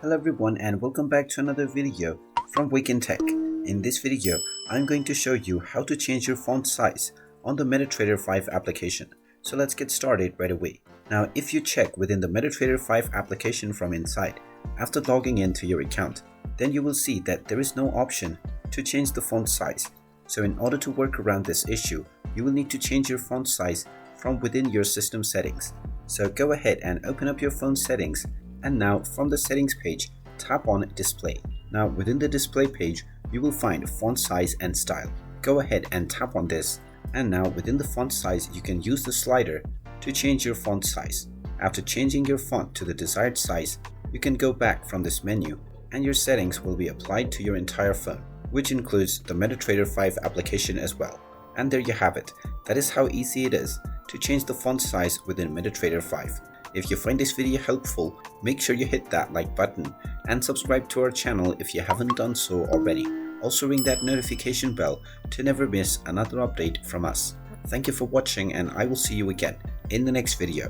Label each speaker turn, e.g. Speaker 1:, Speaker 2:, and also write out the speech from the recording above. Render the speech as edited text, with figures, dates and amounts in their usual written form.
Speaker 1: Hello everyone and welcome back to another video from Wake&Tech. In this video, I'm going to show you how to change your font size on the MetaTrader 5 application. So let's get started right away. Now if you check within the MetaTrader 5 application from inside, after logging into your account, then you will see that there is no option to change the font size. So in order to work around this issue, you will need to change your font size from within your system settings. So go ahead and open up your phone settings. And now from the settings page, tap on display. Now within the display page, you will find font size and style. Go ahead and tap on this. And now within the font size, you can use the slider to change your font size. After changing your font to the desired size, you can go back from this menu and your settings will be applied to your entire phone, which includes the MetaTrader 5 application as well. And there you have it. That is how easy it is to change the font size within MetaTrader 5. If you find this video helpful, make sure you hit that like button and subscribe to our channel if you haven't done so already. Also ring that notification bell to never miss another update from us. Thank you for watching and I will see you again in the next video.